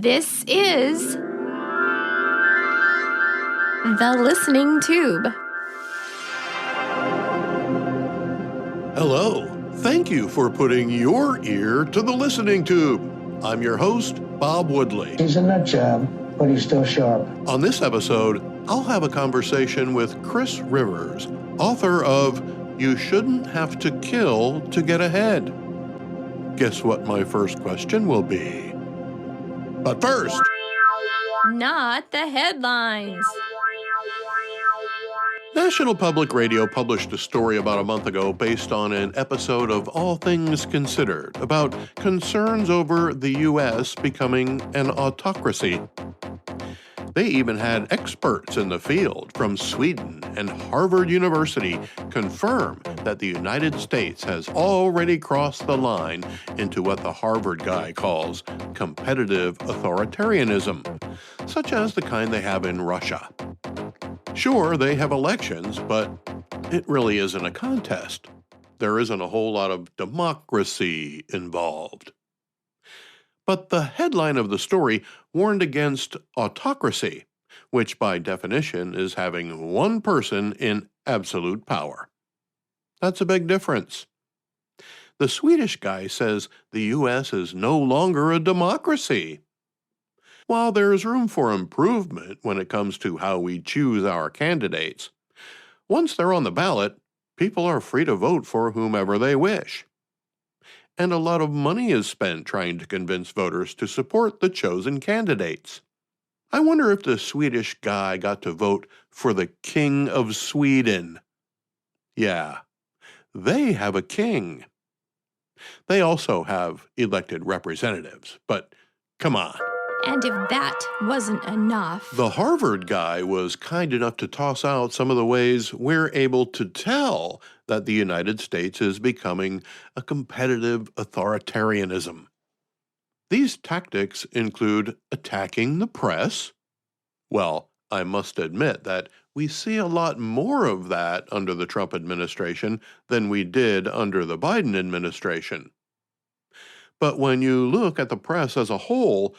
This is The Listening Tube. Hello. Thank you for putting your ear to the listening tube. I'm your host, Bob Woodley. He's a nut job, but he's still sharp. On this episode, I'll have a conversation with Chris Rivers, author of You Shouldn't Have to Kill to Get Ahead. Guess what my first question will be? But first, Not the headlines. National Public Radio published a story about a month ago based on an episode of All Things Considered about concerns over the U.S. becoming an autocracy. They even had experts in the field from Sweden and Harvard University confirm that the United States has already crossed the line into what the Harvard guy calls competitive authoritarianism, such as the kind they have in Russia. Sure, they have elections, but it really isn't a contest. There isn't a whole lot of democracy involved. But the headline of the story warned against autocracy, which by definition is having one person in absolute power. That's a big difference. The Swedish guy says the U.S. is no longer a democracy. While there is room for improvement when it comes to how we choose our candidates, once they're on the ballot, people are free to vote for whomever they wish. And a lot of money is spent trying to convince voters to support the chosen candidates. I wonder if the Swedish guy got to vote for the King of Sweden. Yeah, they have a king. They also have elected representatives, but come on. And if that wasn't enough, The Harvard guy was kind enough to toss out some of the ways we're able to tell that the United States is becoming a competitive authoritarianism. These tactics include attacking the press. Well, I must admit that we see a lot more of that under the Trump administration than we did under the Biden administration. But when you look at the press as a whole,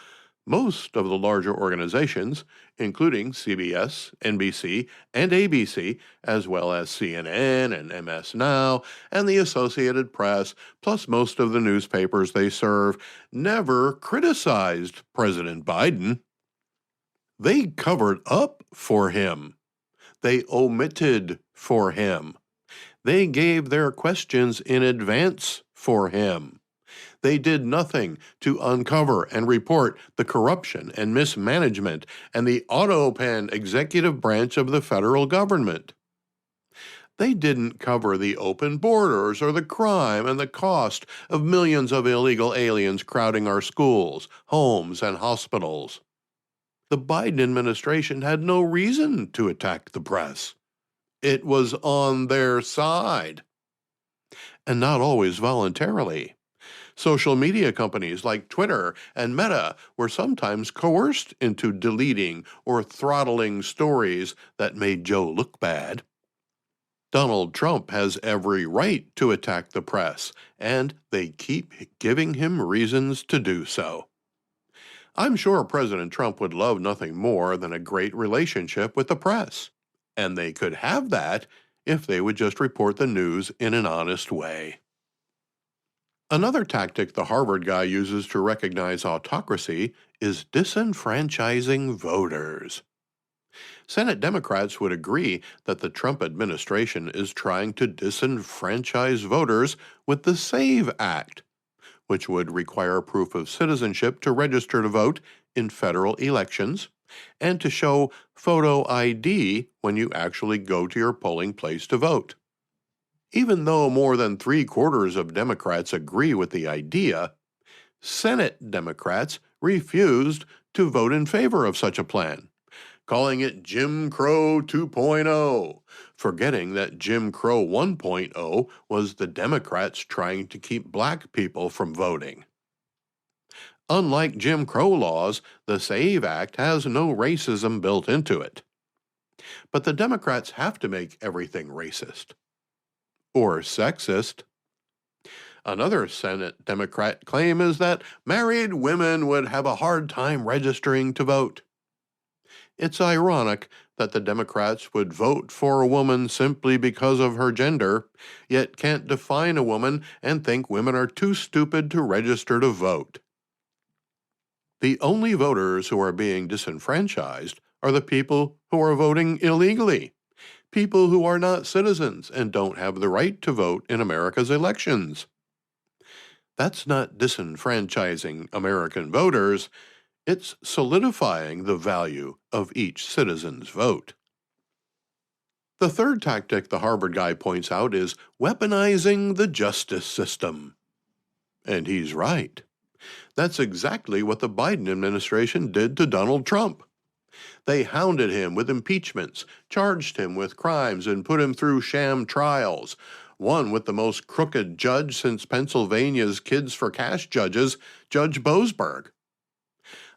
most of the larger organizations, including CBS, NBC, and ABC, as well as CNN and MS Now, and the Associated Press, plus most of the newspapers they serve, never criticized President Biden. They covered up for him. They omitted for him. They gave their questions in advance for him. They did nothing to uncover and report the corruption and mismanagement and the auto-pen executive branch of the federal government. They didn't cover the open borders or the crime and the cost of millions of illegal aliens crowding our schools, homes, and hospitals. The Biden administration had no reason to attack the press. It was on their side. And not always voluntarily. Social media companies like Twitter and Meta were sometimes coerced into deleting or throttling stories that made Joe look bad. Donald Trump has every right to attack the press, and they keep giving him reasons to do so. I'm sure President Trump would love nothing more than a great relationship with the press, and they could have that if they would just report the news in an honest way. Another tactic the Harvard guy uses to recognize autocracy is disenfranchising voters. Senate Democrats would agree that the Trump administration is trying to disenfranchise voters with the SAVE Act, which would require proof of citizenship to register to vote in federal elections and to show photo ID when you actually go to your polling place to vote. Even though more than 3/4 of Democrats agree with the idea, Senate Democrats refused to vote in favor of such a plan, calling it Jim Crow 2.0, forgetting that Jim Crow 1.0 was the Democrats trying to keep black people from voting. Unlike Jim Crow laws, the SAVE Act has no racism built into it. But the Democrats have to make everything racist. Or sexist. Another Senate Democrat claim is that married women would have a hard time registering to vote. It's ironic that the Democrats would vote for a woman simply because of her gender, yet can't define a woman and think women are too stupid to register to vote. The only voters who are being disenfranchised are the people who are voting illegally, people who are not citizens and don't have the right to vote in America's elections. That's not disenfranchising American voters, it's solidifying the value of each citizen's vote. The third tactic the Harvard guy points out is weaponizing the justice system. And he's right. That's exactly what the Biden administration did to Donald Trump. They hounded him with impeachments, charged him with crimes, and put him through sham trials, one with the most crooked judge since Pennsylvania's Kids for Cash judges, Judge Boasberg.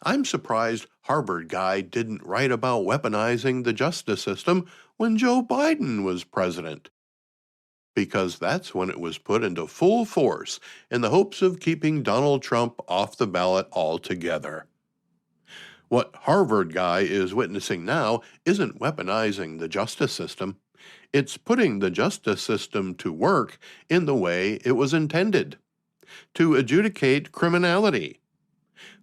I'm surprised Harvard guy didn't write about weaponizing the justice system when Joe Biden was president, because that's when it was put into full force in the hopes of keeping Donald Trump off the ballot altogether. What Harvard guy is witnessing now isn't weaponizing the justice system. It's putting the justice system to work in the way it was intended, to adjudicate criminality,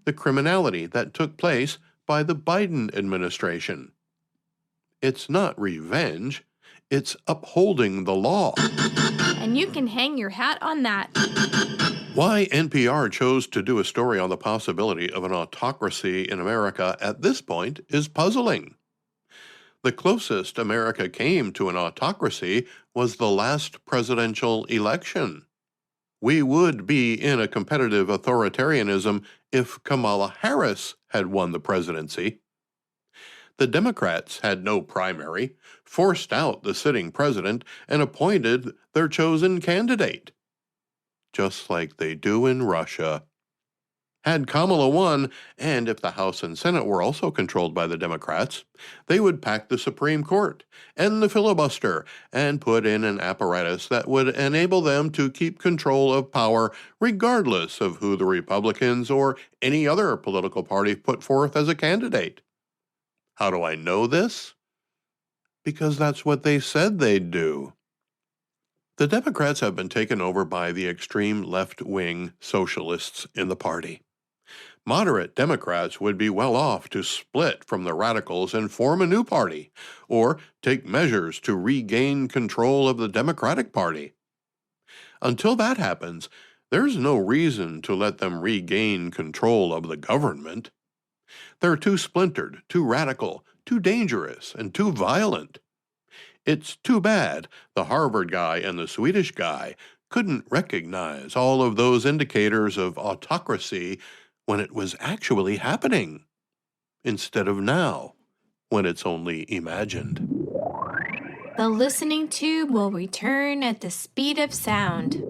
the criminality that took place by the Biden administration. It's not revenge, it's upholding the law. And you can hang your hat on that. Why NPR chose to do a story on the possibility of an autocracy in America at this point is puzzling. The closest America came to an autocracy was the last presidential election. We would be in a competitive authoritarianism if Kamala Harris had won the presidency. The Democrats had no primary, forced out the sitting president, and appointed their chosen candidate, just like they do in Russia. Had Kamala won, and if the House and Senate were also controlled by the Democrats, they would pack the Supreme Court, end the filibuster, and put in an apparatus that would enable them to keep control of power regardless of who the Republicans or any other political party put forth as a candidate. How do I know this? Because that's what they said they'd do. The Democrats have been taken over by the extreme left-wing socialists in the party. Moderate Democrats would be well off to split from the radicals and form a new party, or take measures to regain control of the Democratic Party. Until that happens, there's no reason to let them regain control of the government. They're too splintered, too radical, too dangerous, and too violent. It's too bad the Harvard guy and the Swedish guy couldn't recognize all of those indicators of autocracy when it was actually happening, instead of now, when it's only imagined. The listening tube will return at the speed of sound.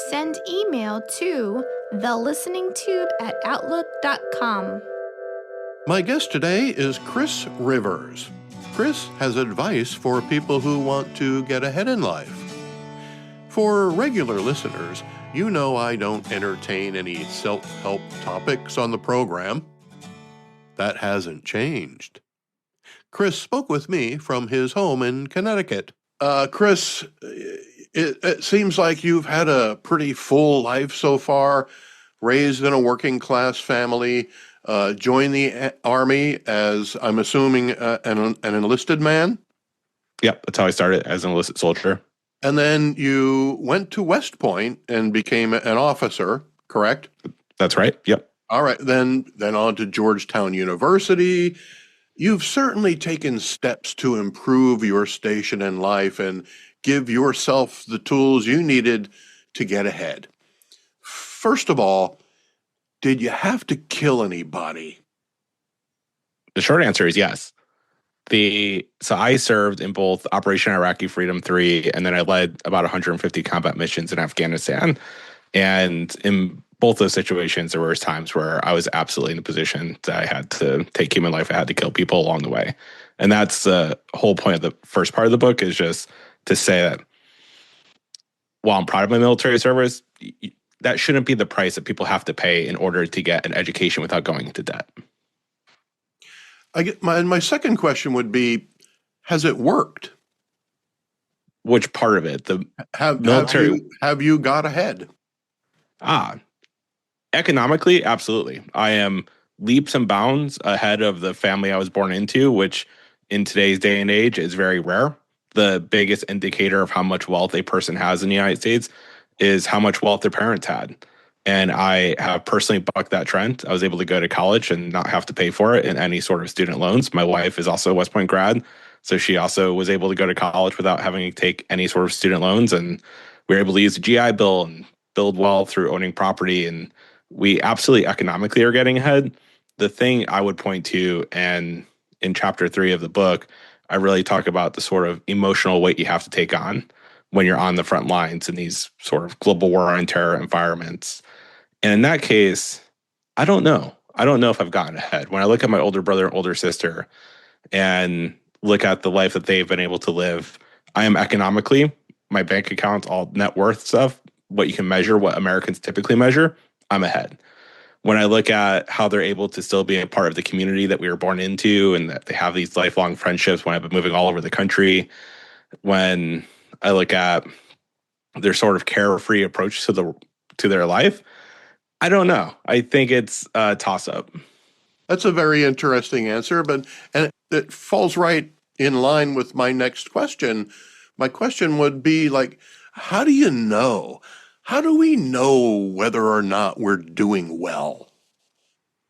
Send email to thelisteningtube@outlook.com. My guest today is Chris Rivers. Chris has advice for people who want to get ahead in life. For regular listeners, you know I don't entertain any self-help topics on the program. That hasn't changed. Chris spoke with me from his home in Connecticut. Chris, it seems like you've had a pretty full life so far, raised in a working-class family, joined the Army as, I'm assuming, an enlisted man? Yep, that's how I started, as an enlisted soldier. And then you went to West Point and became an officer, correct? That's right, yep. All right, then on to Georgetown University. You've certainly taken steps to improve your station in life and give yourself the tools you needed to get ahead. First of all, did you have to kill anybody? The short answer is yes. So I served in both Operation Iraqi Freedom 3, and then I led about 150 combat missions in Afghanistan. And in both those situations, there were times where I was absolutely in a position that I had to take human life. I had to kill people along the way. And that's the whole point of the first part of the book, is just to say that while I'm proud of my military service, that shouldn't be the price that people have to pay in order to get an education without going into debt. My second question would be, has it worked? Which part of it? The Have military. have you got ahead? Economically, absolutely. I am leaps and bounds ahead of the family I was born into, which in today's day and age is very rare. The biggest indicator of how much wealth a person has in the United States is how much wealth their parents had. And I have personally bucked that trend. I was able to go to college and not have to pay for it in any sort of student loans. My wife is also a West Point grad, so she also was able to go to college without having to take any sort of student loans. And we were able to use the GI Bill and build wealth through owning property. And we absolutely economically are getting ahead. The thing I would point to, and in chapter 3 of the book, I really talk about the sort of emotional weight you have to take on when you're on the front lines in these sort of global war on terror environments. And in that case, I don't know. I don't know if I've gotten ahead. When I look at my older brother and older sister and look at the life that they've been able to live, I am economically, my bank account, all net worth stuff, what you can measure, what Americans typically measure, I'm ahead. When I look at how they're able to still be a part of the community that we were born into and that they have these lifelong friendships when I've been moving all over the country, when I look at their sort of carefree approach to their life, I don't know. I think it's a toss up. That's a very interesting answer, and it falls right in line with my next question. My question would be like, how do you know? How do we know whether or not we're doing well?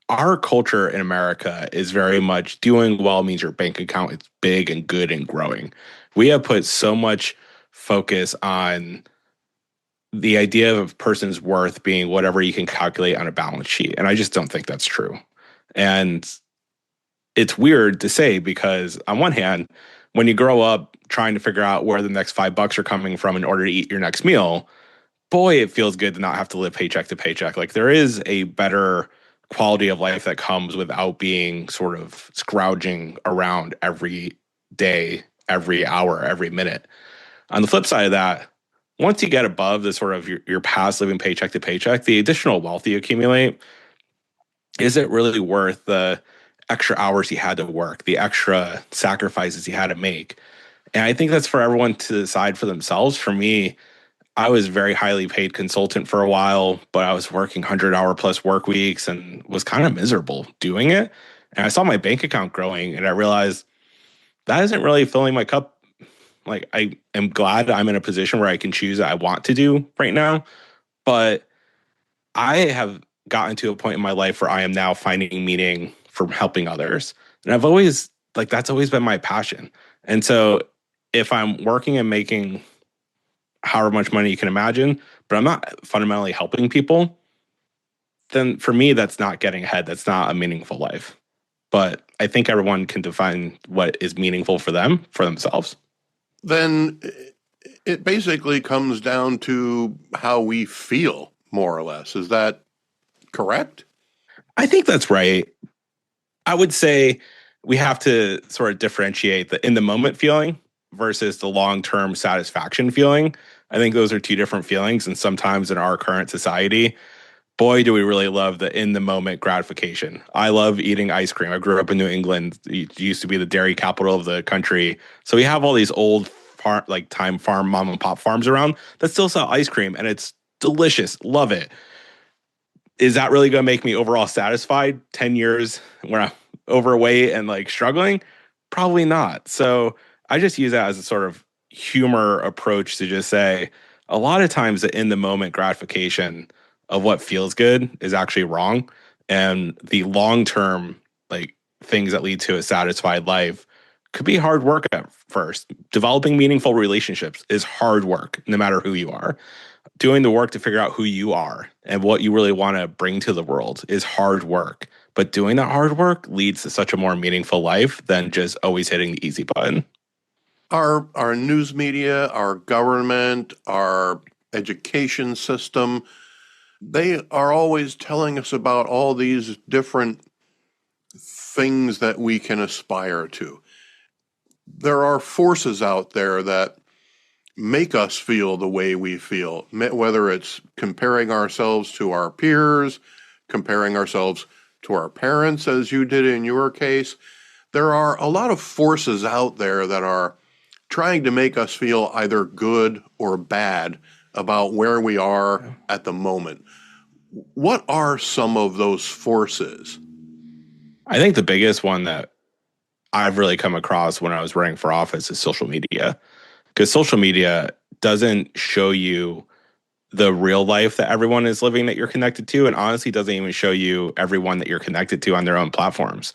Our culture in America is very much doing well means your bank account is big and good and growing. We have put so much focus on the idea of a person's worth being whatever you can calculate on a balance sheet. And I just don't think that's true. And it's weird to say because on one hand, when you grow up trying to figure out where the next $5 are coming from in order to eat your next meal, boy, it feels good to not have to live paycheck to paycheck. Like there is a better quality of life that comes without being sort of scrounging around every day, every hour, every minute. On the flip side of that, once you get above the sort of your past living paycheck to paycheck, the additional wealth you accumulate, is it really worth the extra hours you had to work, the extra sacrifices you had to make? And I think that's for everyone to decide for themselves. For me, I was very highly paid consultant for a while, but I was working 100-hour plus work weeks and was kind of miserable doing it. And I saw my bank account growing and I realized that isn't really filling my cup. Like I am glad I'm in a position where I can choose what I want to do right now, but I have gotten to a point in my life where I am now finding meaning from helping others. And I've always like that's always been my passion. And so if I'm working and making however much money you can imagine, but I'm not fundamentally helping people, then for me, that's not getting ahead. That's not a meaningful life. But I think everyone can define what is meaningful for them, for themselves. Then it basically comes down to how we feel, more or less. Is that correct? I think that's right. I would say we have to sort of differentiate the in the moment feeling versus the long term satisfaction feeling. I think those are two different feelings. And sometimes in our current society, boy, do we really love the in the moment gratification. I love eating ice cream. I grew up in New England. It used to be the dairy capital of the country. So we have all these old like time farm mom and pop farms around that still sell ice cream and it's delicious. Love it. Is that really going to make me overall satisfied 10 years when I'm overweight and like struggling? Probably not. So I just use that as a sort of humor approach to just say a lot of times the in the moment gratification of what feels good is actually wrong. And the long term, like things that lead to a satisfied life could be hard work at first. Developing meaningful relationships is hard work, no matter who you are. Doing the work to figure out who you are and what you really want to bring to the world is hard work. But doing that hard work leads to such a more meaningful life than just always hitting the easy button. Our news media, our government, our education system, they are always telling us about all these different things that we can aspire to. There are forces out there that make us feel the way we feel, whether it's comparing ourselves to our peers, comparing ourselves to our parents, as you did in your case. There are a lot of forces out there that are trying to make us feel either good or bad about where we are at the moment. What are some of those forces? I think the biggest one that I've really come across when I was running for office is social media. Because social media doesn't show you the real life that everyone is living that you're connected to, and honestly doesn't even show you everyone that you're connected to on their own platforms.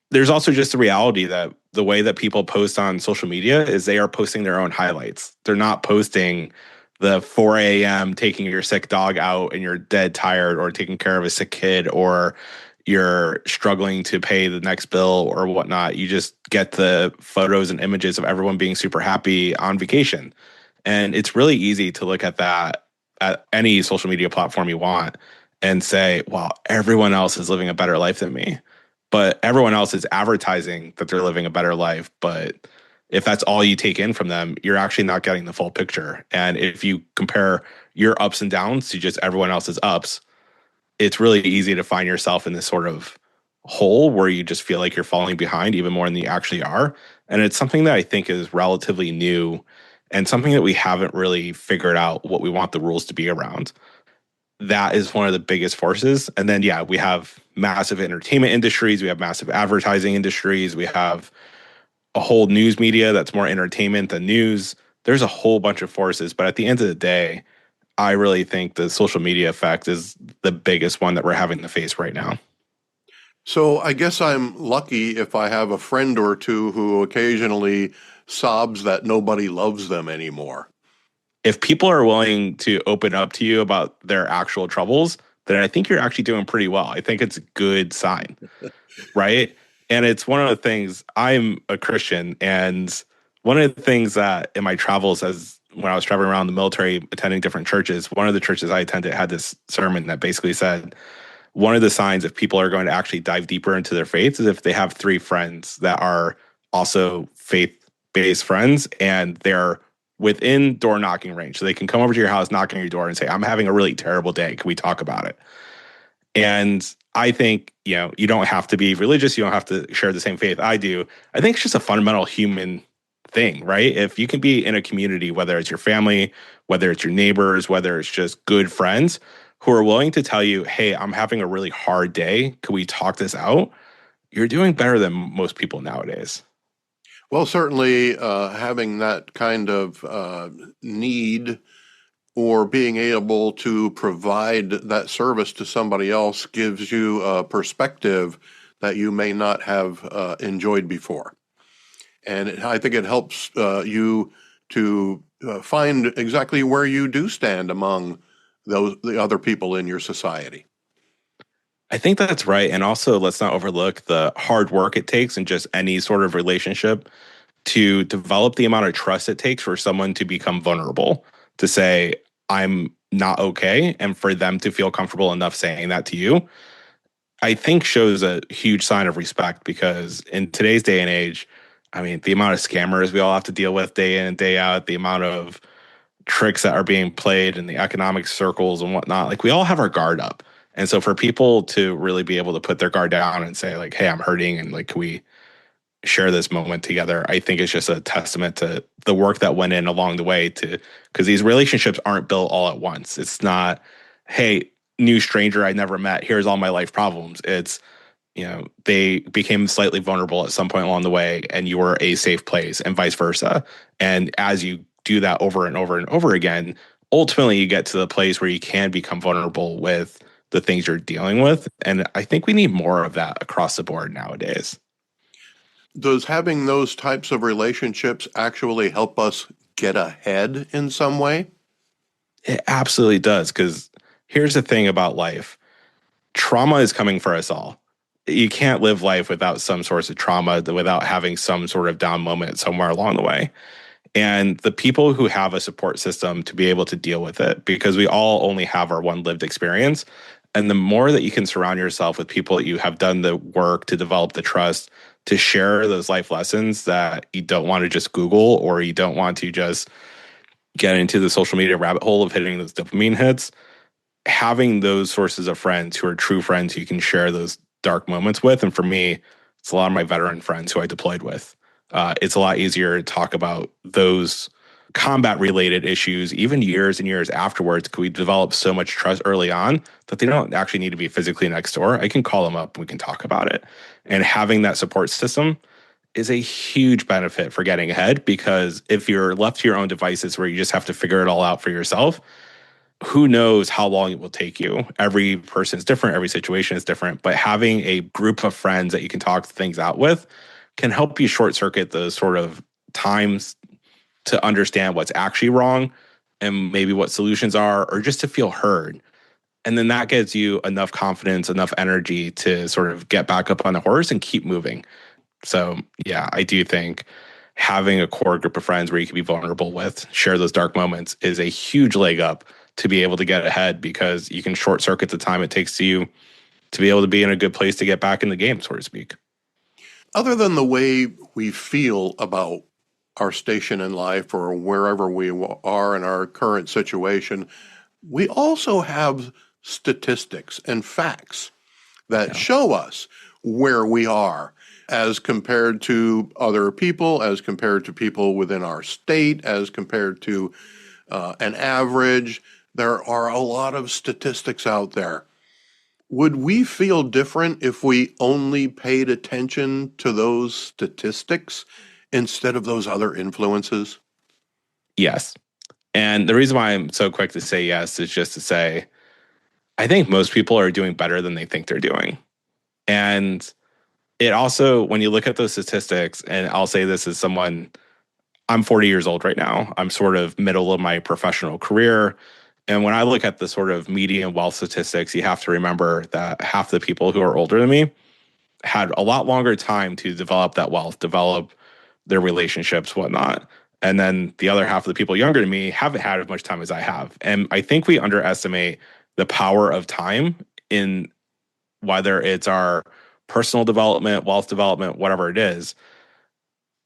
There's also just the reality that the way that people post on social media is they are posting their own highlights. They're not posting the 4 a.m. taking your sick dog out and you're dead tired, or taking care of a sick kid, or you're struggling to pay the next bill or whatnot. You just get the photos and images of everyone being super happy on vacation. And it's really easy to look at that at any social media platform you want and say, wow, everyone else is living a better life than me. But everyone else is advertising that they're living a better life. But if that's all you take in from them, you're actually not getting the full picture. And if you compare your ups and downs to just everyone else's ups, it's really easy to find yourself in this sort of hole where you just feel like you're falling behind even more than you actually are. And it's something that I think is relatively new and something that we haven't really figured out what we want the rules to be around. That is one of the biggest forces. And then, yeah, we have massive entertainment industries, we have massive advertising industries, we have a whole news media that's more entertainment than news. There's a whole bunch of forces. But at the end of the day, I really think the social media effect is the biggest one that we're having to face right now. So I guess I'm lucky if I have a friend or two who occasionally sobs that nobody loves them anymore. If people are willing to open up to you about their actual troubles, then I think you're actually doing pretty well. I think it's a good sign, right? And it's one of the things, I'm a Christian, and one of the things that in my travels, as when I was traveling around the military, attending different churches, one of the churches I attended had this sermon that basically said, one of the signs if people are going to actually dive deeper into their faith is if they have 3 friends that are also faith-based friends and they're within door knocking range. So they can come over to your house, knock on your door and say, I'm having a really terrible day. Can we talk about it? And I think, you don't have to be religious. You don't have to share the same faith I do. I think it's just a fundamental human thing, right? If you can be in a community, whether it's your family, whether it's your neighbors, whether it's just good friends who are willing to tell you, hey, I'm having a really hard day. Can we talk this out? You're doing better than most people nowadays. Well, certainly having that kind of need or being able to provide that service to somebody else gives you a perspective that you may not have enjoyed before. And I think it helps you to find exactly where you do stand among the other people in your society. I think that's right. And also, let's not overlook the hard work it takes in just any sort of relationship to develop the amount of trust it takes for someone to become vulnerable, to say, I'm not okay. And for them to feel comfortable enough saying that to you, I think shows a huge sign of respect, because in today's day and age, I mean, the amount of scammers we all have to deal with day in and day out, the amount of tricks that are being played in the economic circles and whatnot, like we all have our guard up. And so for people to really be able to put their guard down and say like, hey, I'm hurting, and like, can we share this moment together? I think it's just a testament to the work that went in along the way, to, because these relationships aren't built all at once. It's not, hey, new stranger I never met, here's all my life problems. It's, they became slightly vulnerable at some point along the way and you were a safe place, and vice versa. And as you do that over and over and over again, ultimately you get to the place where you can become vulnerable with the things you're dealing with. And I think we need more of that across the board nowadays. Does having those types of relationships actually help us get ahead in some way? It absolutely does. Because here's the thing about life. Trauma is coming for us all. You can't live life without some source of trauma, without having some sort of down moment somewhere along the way. And the people who have a support system to be able to deal with it, because we all only have our one lived experience. And the more that you can surround yourself with people that you have done the work to develop the trust to share those life lessons that you don't want to just Google, or you don't want to just get into the social media rabbit hole of hitting those dopamine hits, having those sources of friends who are true friends who you can share those dark moments with. And for me, it's a lot of my veteran friends who I deployed with. It's a lot easier to talk about those combat related issues, even years and years afterwards. We develop so much trust early on that they don't actually need to be physically next door. I can call them up and we can talk about it. And having that support system is a huge benefit for getting ahead, because if you're left to your own devices where you just have to figure it all out for yourself, who knows how long it will take you. Every person is different, every situation is different, but having a group of friends that you can talk things out with can help you short circuit those sort of times to understand what's actually wrong and maybe what solutions are, or just to feel heard. And then that gives you enough confidence, enough energy to sort of get back up on the horse and keep moving. So yeah, I do think having a core group of friends where you can be vulnerable with, share those dark moments, is a huge leg up to be able to get ahead, because you can short circuit the time it takes you to be able to be in a good place to get back in the game, so to speak. Other than the way we feel about our station in life or wherever we are in our current situation, we also have statistics and facts that show us where we are as compared to other people, as compared to people within our state, as compared to an average. There are a lot of statistics out there. Would we feel different if we only paid attention to those statistics instead of those other influences? Yes. And the reason why I'm so quick to say yes is just to say, I think most people are doing better than they think they're doing. And it also, when you look at those statistics, and I'll say this as someone, I'm 40 years old right now. I'm sort of middle of my professional career. And when I look at the sort of median wealth statistics, you have to remember that half the people who are older than me had a lot longer time to develop that wealth, develop their relationships, whatnot. And then the other half of the people younger than me haven't had as much time as I have. And I think we underestimate the power of time in whether it's our personal development, wealth development, whatever it is.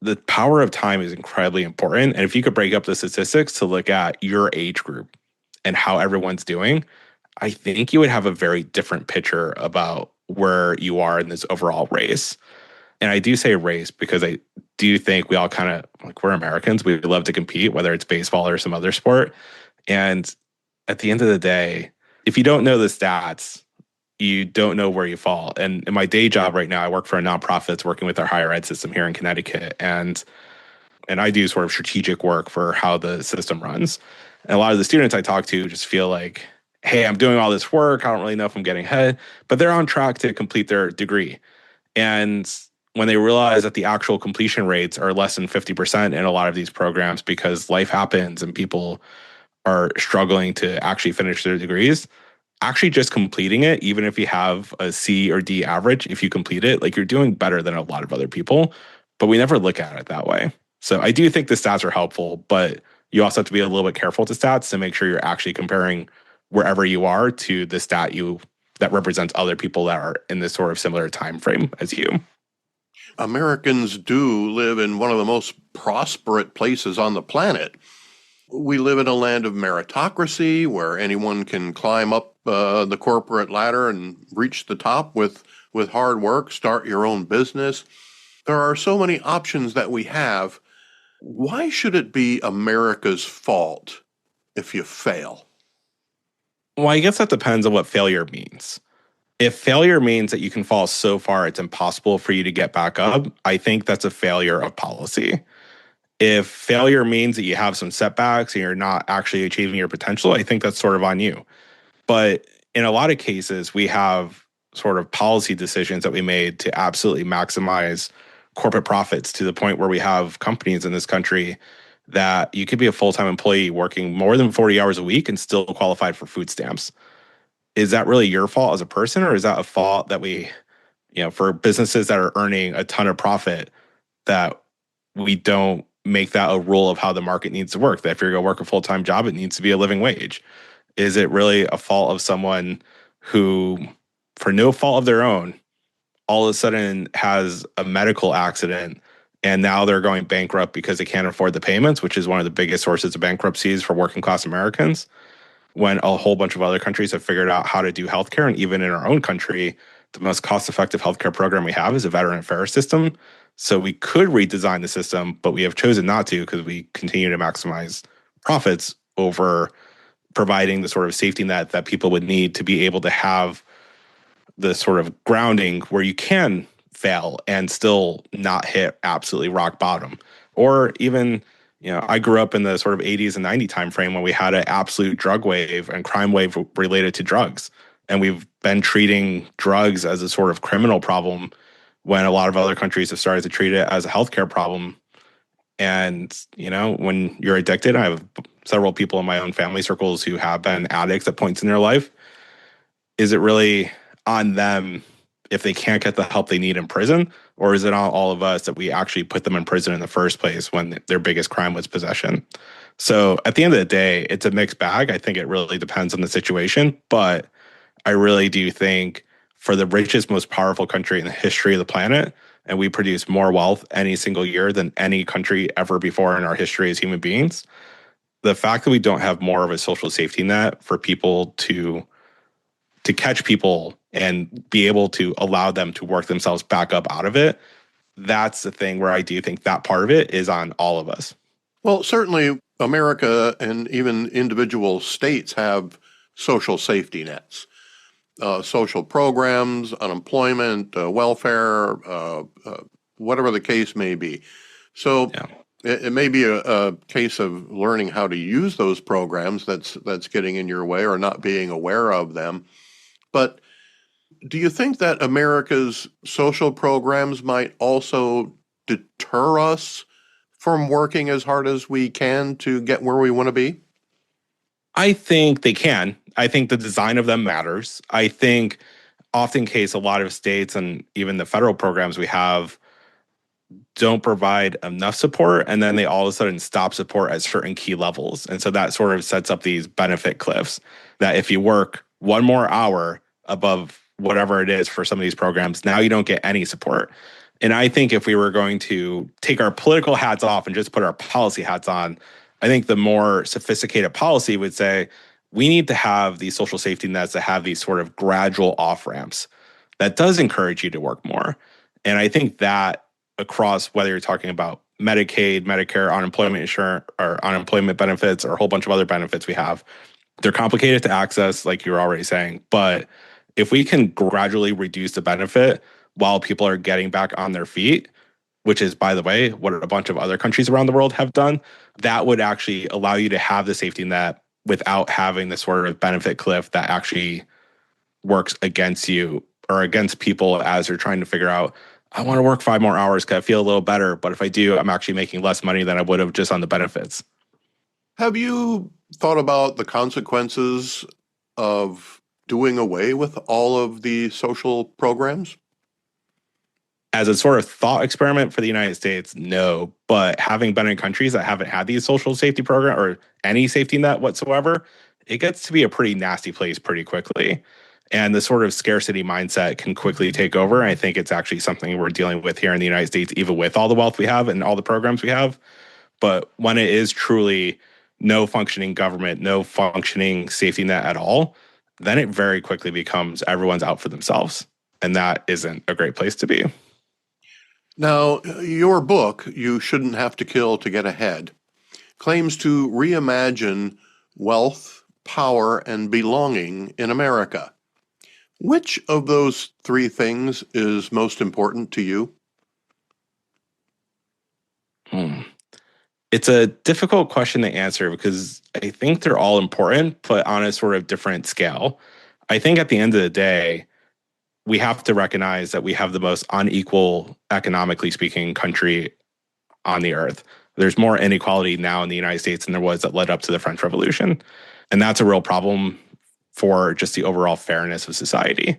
The power of time is incredibly important. And if you could break up the statistics to look at your age group and how everyone's doing, I think you would have a very different picture about where you are in this overall race. And I do say race because I do think we all kind of, like, we're Americans. We love to compete, whether it's baseball or some other sport. And at the end of the day, if you don't know the stats, you don't know where you fall. And in my day job right now, I work for a nonprofit that's working with our higher ed system here in Connecticut. And I do sort of strategic work for how the system runs. And a lot of the students I talk to just feel like, hey, I'm doing all this work. I don't really know if I'm getting ahead, but they're on track to complete their degree. And when they realize that the actual completion rates are less than 50% in a lot of these programs because life happens and people are struggling to actually finish their degrees, actually just completing it, even if you have a C or D average, if you complete it, like, you're doing better than a lot of other people. But we never look at it that way. So I do think the stats are helpful, but you also have to be a little bit careful with the stats to make sure you're actually comparing wherever you are to the stat that represents other people that are in this sort of similar time frame as you. Americans do live in one of the most prosperous places on the planet. We live in a land of meritocracy where anyone can climb up the corporate ladder and reach the top with hard work, start your own business. There are so many options that we have. Why should it be America's fault if you fail? Well, I guess that depends on what failure means. If failure means that you can fall so far it's impossible for you to get back up, I think that's a failure of policy. If failure means that you have some setbacks and you're not actually achieving your potential, I think that's sort of on you. But in a lot of cases, we have sort of policy decisions that we made to absolutely maximize corporate profits to the point where we have companies in this country that you could be a full-time employee working more than 40 hours a week and still qualified for food stamps. Is that really your fault as a person, or is that a fault that for businesses that are earning a ton of profit, that we don't make that a rule of how the market needs to work? That if you're going to work a full-time job, it needs to be a living wage. Is it really a fault of someone who, for no fault of their own, all of a sudden has a medical accident And now they're going bankrupt because they can't afford the payments, which is one of the biggest sources of bankruptcies for working class Americans, when a whole bunch of other countries have figured out how to do healthcare. And even in our own country, the most cost-effective healthcare program we have is a veteran affairs system. So we could redesign the system, but we have chosen not to because we continue to maximize profits over providing the sort of safety net that people would need to be able to have the sort of grounding where you can fail and still not hit absolutely rock bottom. Or even, I grew up in the sort of 80s and 90s timeframe when we had an absolute drug wave and crime wave related to drugs. And we've been treating drugs as a sort of criminal problem when a lot of other countries have started to treat it as a healthcare problem. And, when you're addicted, I have several people in my own family circles who have been addicts at points in their life. Is it really on them if they can't get the help they need in prison? Or is it on all of us that we actually put them in prison in the first place when their biggest crime was possession? So at the end of the day, it's a mixed bag. I think it really depends on the situation. But I really do think for the richest, most powerful country in the history of the planet, and we produce more wealth any single year than any country ever before in our history as human beings, the fact that we don't have more of a social safety net for people to catch people and be able to allow them to work themselves back up out of it, that's the thing where I do think that part of it is on all of us. Well, certainly America and even individual states have social safety nets, social programs, unemployment, welfare, whatever the case may be. So it may be a case of learning how to use those programs that's getting in your way or not being aware of them. But do you think that America's social programs might also deter us from working as hard as we can to get where we want to be? I think they can. I think the design of them matters. I think often case a lot of states and even the federal programs we have don't provide enough support, and then they all of a sudden stop support at certain key levels. And so that sort of sets up these benefit cliffs that if you work one more hour above whatever it is for some of these programs, now you don't get any support. And I think if we were going to take our political hats off and just put our policy hats on, I think the more sophisticated policy would say we need to have these social safety nets that have these sort of gradual off ramps that does encourage you to work more. And I think that across whether you're talking about Medicaid, Medicare, unemployment insurance, or unemployment benefits, or a whole bunch of other benefits we have, they're complicated to access, like you were already saying. But if we can gradually reduce the benefit while people are getting back on their feet, which is, by the way, what a bunch of other countries around the world have done, that would actually allow you to have the safety net without having the sort of benefit cliff that actually works against you or against people as they're trying to figure out, I want to work 5 more hours because I feel a little better. But if I do, I'm actually making less money than I would have just on the benefits. Have you thought about the consequences of doing away with all of the social programs? As a sort of thought experiment for the United States, no. But having been in countries that haven't had these social safety program or any safety net whatsoever, it gets to be a pretty nasty place pretty quickly. And the sort of scarcity mindset can quickly take over. I think it's actually something we're dealing with here in the United States, even with all the wealth we have and all the programs we have. But when it is truly no functioning government, no functioning safety net at all, then it very quickly becomes everyone's out for themselves. And that isn't a great place to be. Now, your book, You Shouldn't Have to Kill to Get Ahead, claims to reimagine wealth, power, and belonging in America. Which of those three things is most important to you? It's a difficult question to answer because I think they're all important, but on a sort of different scale. I think at the end of the day, we have to recognize that we have the most unequal, economically speaking, country on the earth. There's more inequality now in the United States than there was that led up to the French Revolution. And that's a real problem for just the overall fairness of society.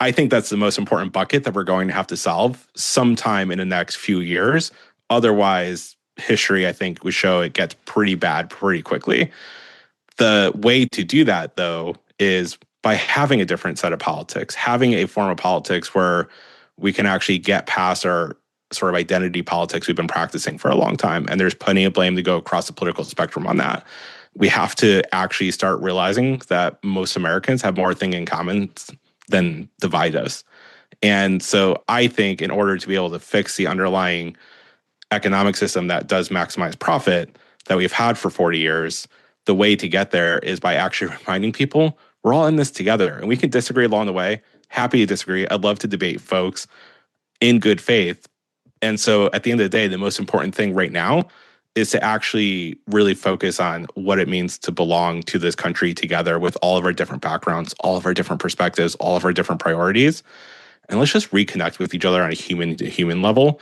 I think that's the most important bucket that we're going to have to solve sometime in the next few years. Otherwise, history, I think, would show it gets pretty bad pretty quickly. The way to do that, though, is by having a different set of politics, having a form of politics where we can actually get past our sort of identity politics we've been practicing for a long time. And there's plenty of blame to go across the political spectrum on that. We have to actually start realizing that most Americans have more things in common than divide us. And so I think in order to be able to fix the underlying economic system that does maximize profit that we've had for 40 years, the way to get there is by actually reminding people we're all in this together and we can disagree along the way. Happy to disagree. I'd love to debate folks in good faith. And so at the end of the day, the most important thing right now is to actually really focus on what it means to belong to this country together with all of our different backgrounds, all of our different perspectives, all of our different priorities. And let's just reconnect with each other on a human to human level.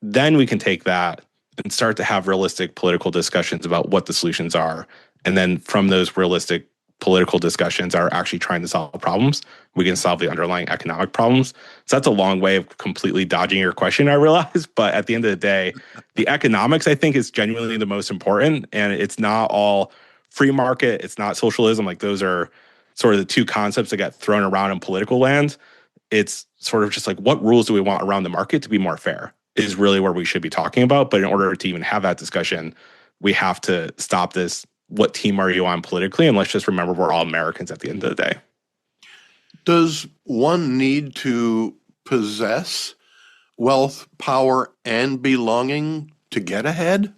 Then we can take that and start to have realistic political discussions about what the solutions are. And then from those realistic political discussions are actually trying to solve problems, we can solve the underlying economic problems. So that's a long way of completely dodging your question, I realize. But at the end of the day, the economics, I think, is genuinely the most important. And it's not all free market. It's not socialism. Like those are sort of the two concepts that get thrown around in political land. It's sort of just like, what rules do we want around the market to be more fair is really where we should be talking about. But in order to even have that discussion, we have to stop this. What team are you on politically? And let's just remember we're all Americans at the end of the day. Does one need to possess wealth, power, and belonging to get ahead?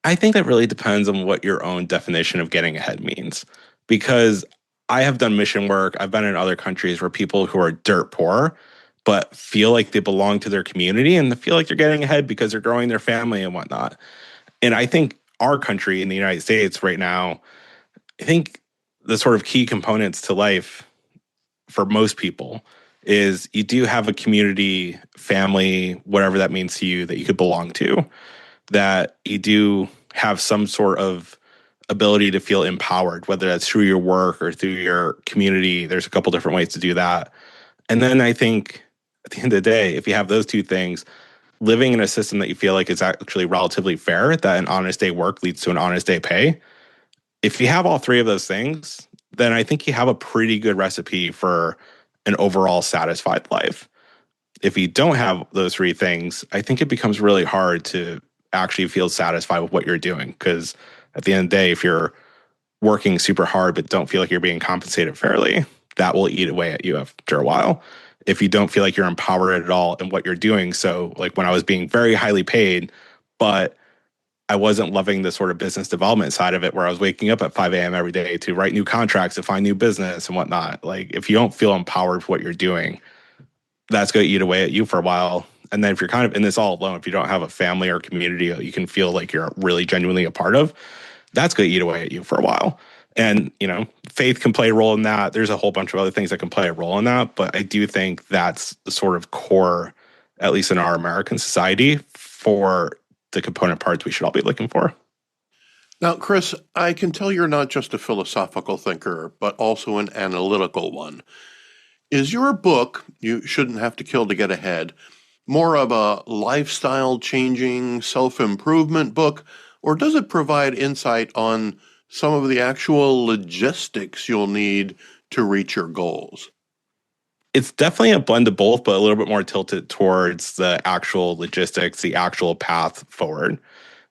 I think that really depends on what your own definition of getting ahead means. Because I have done mission work. I've been in other countries where people who are dirt poor but feel like they belong to their community and they feel like they're getting ahead because they're growing their family and whatnot. And I think our country in the United States right now, I think the sort of key components to life for most people is you do have a community, family, whatever that means to you, that you could belong to, that you do have some sort of ability to feel empowered, whether that's through your work or through your community. There's a couple different ways to do that. And then I think at the end of the day, if you have those two things, living in a system that you feel like is actually relatively fair, that an honest day work leads to an honest day pay. If you have all three of those things, then I think you have a pretty good recipe for an overall satisfied life. If you don't have those three things, I think it becomes really hard to actually feel satisfied with what you're doing. Because at the end of the day, if you're working super hard but don't feel like you're being compensated fairly, that will eat away at you after a while. If you don't feel like you're empowered at all in what you're doing. So like when I was being very highly paid, but I wasn't loving the sort of business development side of it where I was waking up at 5 a.m. every day to write new contracts, to find new business and whatnot. Like if you don't feel empowered for what you're doing, that's going to eat away at you for a while. And then if you're kind of in this all alone, if you don't have a family or community that you can feel like you're really genuinely a part of, that's going to eat away at you for a while. And, you know, faith can play a role in that. There's a whole bunch of other things that can play a role in that. But I do think that's the sort of core, at least in our American society, for the component parts we should all be looking for. Now, Chris, I can tell you're not just a philosophical thinker, but also an analytical one. Is your book, You Shouldn't Have to Kill to Get Ahead, more of a lifestyle-changing, self-improvement book, or does it provide insight on some of the actual logistics you'll need to reach your goals? It's definitely a blend of both, but a little bit more tilted towards the actual logistics, the actual path forward.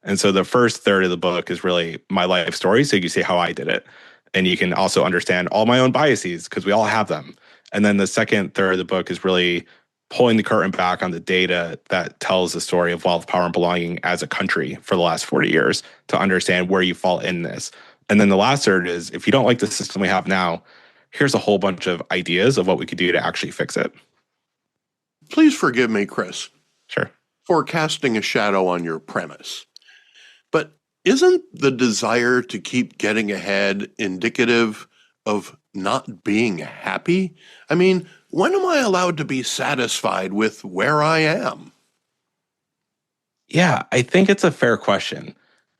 And so the first third of the book is really my life story. So you can see how I did it. And you can also understand all my own biases because we all have them. And then the second third of the book is really pulling the curtain back on the data that tells the story of wealth, power, and belonging as a country for the last 40 years to understand where you fall in this. And then the last third is, if you don't like the system we have now, here's a whole bunch of ideas of what we could do to actually fix it. Please forgive me, Chris, Sure. for casting a shadow on your premise. But isn't the desire to keep getting ahead indicative of not being happy? I mean, when am I allowed to be satisfied with where I am? Yeah, I think it's a fair question.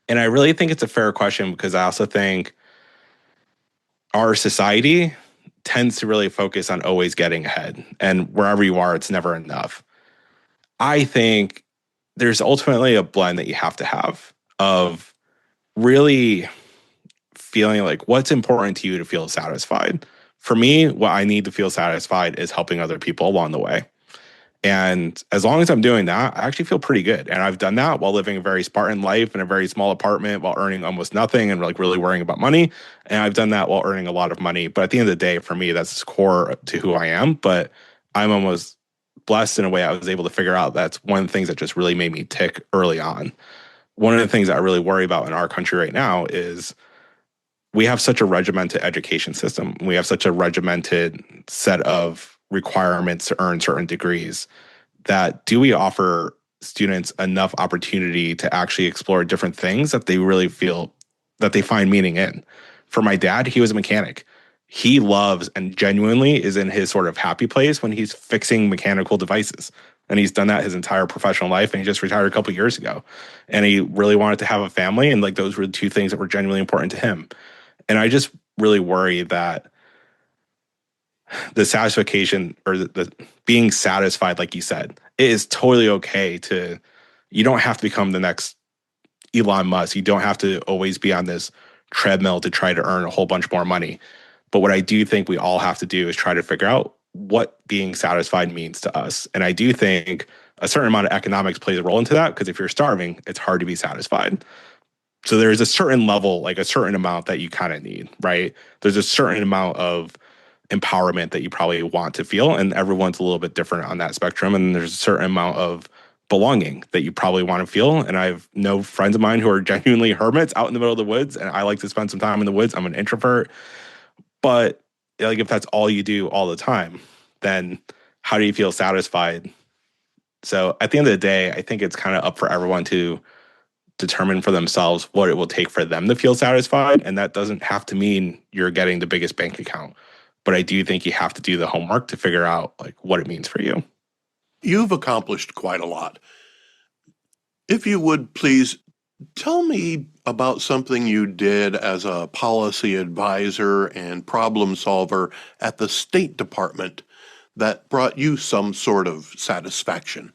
And I really think it's a fair question because I also think our society tends to really focus on always getting ahead. And wherever you are, it's never enough. I think there's ultimately a blend that you have to have of really feeling like what's important to you to feel satisfied. For me, what I need to feel satisfied is helping other people along the way. And as long as I'm doing that, I actually feel pretty good. And I've done that while living a very Spartan life in a very small apartment while earning almost nothing and like really worrying about money. And I've done that while earning a lot of money. But at the end of the day, for me, that's core to who I am. But I'm almost blessed in a way I was able to figure out that's one of the things that just really made me tick early on. One of the things that I really worry about in our country right now is we have such a regimented education system. We have such a regimented set of requirements to earn certain degrees that do we offer students enough opportunity to actually explore different things that they really feel that they find meaning in? For my dad, he was a mechanic. He loves and genuinely is in his sort of happy place when he's fixing mechanical devices. And he's done that his entire professional life. And he just retired a couple years ago. And he really wanted to have a family. And like those were the two things that were genuinely important to him. And I just really worry that the satisfaction or the being satisfied, like you said, it is totally okay to, you don't have to become the next Elon Musk. You don't have to always be on this treadmill to try to earn a whole bunch more money. But what I do think we all have to do is try to figure out what being satisfied means to us. And I do think a certain amount of economics plays a role into that, because if you're starving, it's hard to be satisfied. So there's a certain level, like a certain amount that you kind of need, right? There's a certain amount of empowerment that you probably want to feel, and everyone's a little bit different on that spectrum. And there's a certain amount of belonging that you probably want to feel. And I've no friends of mine who are genuinely hermits out in the middle of the woods, and I like to spend some time in the woods. I'm an introvert. But like if that's all you do all the time, then how do you feel satisfied? So at the end of the day, I think it's kind of up for everyone to determine for themselves what it will take for them to feel satisfied. And that doesn't have to mean you're getting the biggest bank account. But I do think you have to do the homework to figure out like what it means for you. You've accomplished quite a lot. If you would please tell me about something you did as a policy advisor and problem solver at the State Department that brought you some sort of satisfaction.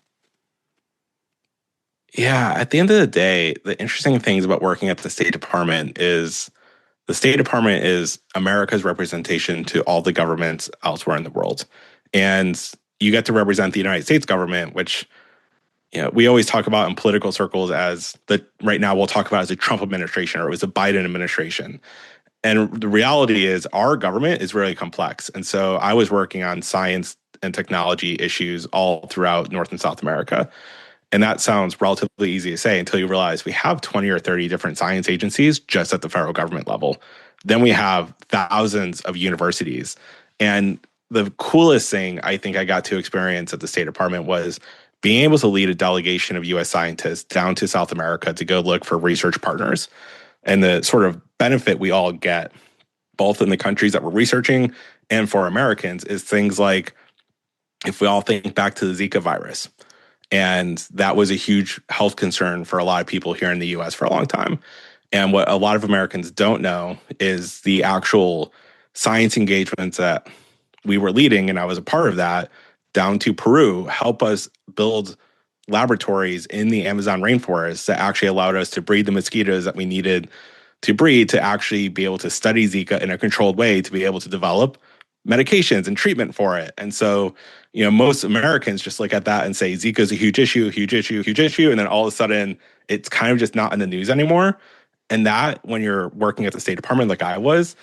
Yeah, at the end of the day, the interesting things about working at the State Department is the State Department is America's representation to all the governments elsewhere in the world. And you get to represent the United States government, which we always talk about in political circles as right now we'll talk about as a Trump administration or it was a Biden administration. And the reality is our government is really complex. And so I was working on science and technology issues all throughout North and South America. And that sounds relatively easy to say until you realize we have 20 or 30 different science agencies just at the federal government level. Then we have thousands of universities. And the coolest thing I think I got to experience at the State Department was being able to lead a delegation of US scientists down to South America to go look for research partners. And the sort of benefit we all get, both in the countries that we're researching and for Americans, is things like if we all think back to the Zika virus. And that was a huge health concern for a lot of people here in the US for a long time. And what a lot of Americans don't know is the actual science engagements that we were leading, and I was a part of that, down to Peru, help us build laboratories in the Amazon rainforest that actually allowed us to breed the mosquitoes that we needed to breed to actually be able to study Zika in a controlled way to be able to develop medications and treatment for it. And so, most Americans just look at that and say Zika is a huge issue, huge issue, huge issue. And then all of a sudden it's kind of just not in the news anymore. And that when you're working at the State Department like I was,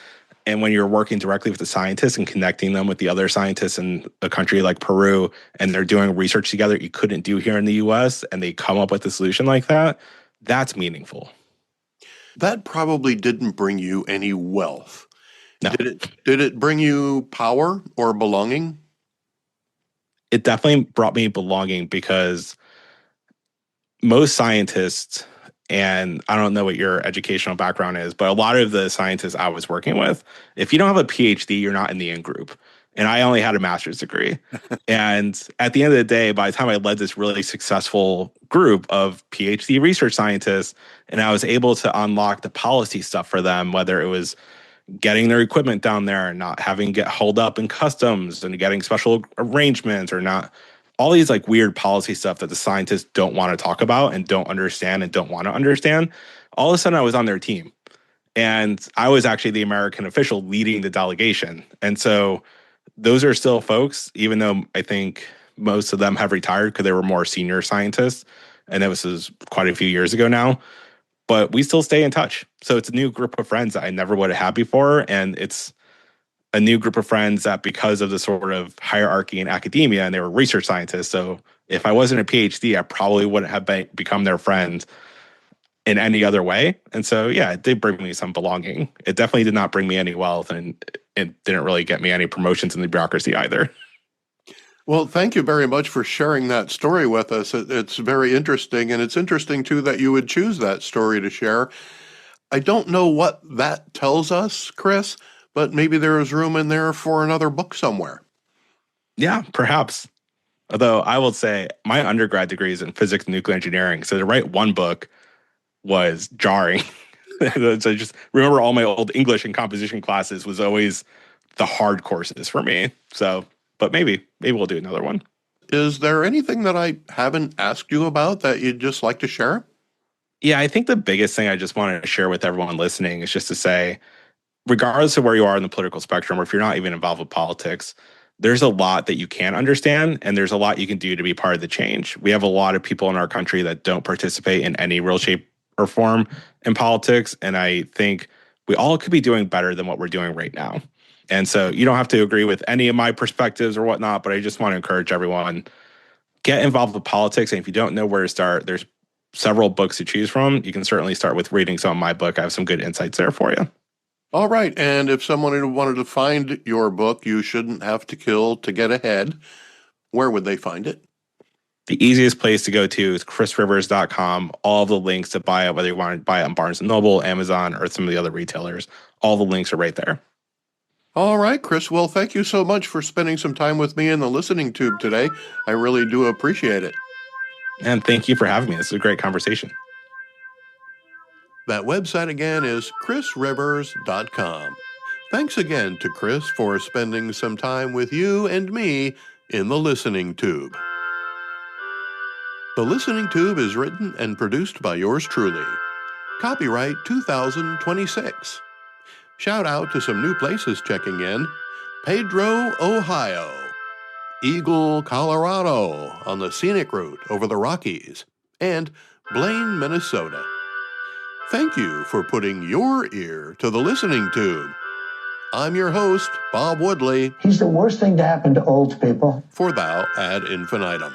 and when you're working directly with the scientists and connecting them with the other scientists in a country like Peru, and they're doing research together you couldn't do here in the US, and they come up with a solution like that, that's meaningful. That probably didn't bring you any wealth. No. Did it bring you power or belonging? It definitely brought me belonging, because most scientists, and I don't know what your educational background is, but a lot of the scientists I was working with, if you don't have a PhD, you're not in the in group. And I only had a master's degree. And at the end of the day, by the time I led this really successful group of PhD research scientists, and I was able to unlock the policy stuff for them, whether it was getting their equipment down there and not having get held up in customs and getting special arrangements or not, all these like weird policy stuff that the scientists don't want to talk about and don't understand and don't want to understand. All of a sudden I was on their team, and I was actually the American official leading the delegation. And so those are still folks, even though I think most of them have retired because they were more senior scientists. And that was quite a few years ago now. But we still stay in touch. So it's a new group of friends that I never would have had before. And it's a new group of friends that because of the sort of hierarchy in academia, and they were research scientists. So if I wasn't a PhD, I probably wouldn't have become their friend in any other way. And so, yeah, it did bring me some belonging. It definitely did not bring me any wealth, and it didn't really get me any promotions in the bureaucracy either. Well, thank you very much for sharing that story with us. It's very interesting, and it's interesting, too, that you would choose that story to share. I don't know what that tells us, Chris, but maybe there is room in there for another book somewhere. Yeah, perhaps. Although I will say my undergrad degree is in physics and nuclear engineering, so to write one book was jarring. So just remember all my old English and composition classes was always the hard courses for me. So, but maybe we'll do another one. Is there anything that I haven't asked you about that you'd just like to share? Yeah, I think the biggest thing I just wanted to share with everyone listening is just to say, regardless of where you are in the political spectrum, or if you're not even involved with politics, there's a lot that you can understand, and there's a lot you can do to be part of the change. We have a lot of people in our country that don't participate in any real shape or form in politics, and I think we all could be doing better than what we're doing right now. And so you don't have to agree with any of my perspectives or whatnot, but I just want to encourage everyone, get involved with politics. And if you don't know where to start, there's several books to choose from. You can certainly start with reading some of my book. I have some good insights there for you. All right. And if someone wanted to find your book, You Shouldn't Have to Kill to Get Ahead, where would they find it? The easiest place to go to is chrisrivers.com. All of the links to buy it, whether you want to buy it on Barnes & Noble, Amazon, or some of the other retailers, all the links are right there. All right, Chris. Well, thank you so much for spending some time with me in the listening tube today. I really do appreciate it. And thank you for having me. This is a great conversation. That website again is chrisrivers.com. Thanks again to Chris for spending some time with you and me in the listening tube. The Listening Tube is written and produced by yours truly. Copyright 2026. Shout out to some new places checking in: Pedro, Ohio; Eagle, Colorado, on the scenic route over the Rockies; and Blaine, Minnesota. Thank you for putting your ear to the Listening Tube. I'm your host, Bob Woodley. He's the worst thing to happen to old people. For Thou ad infinitum.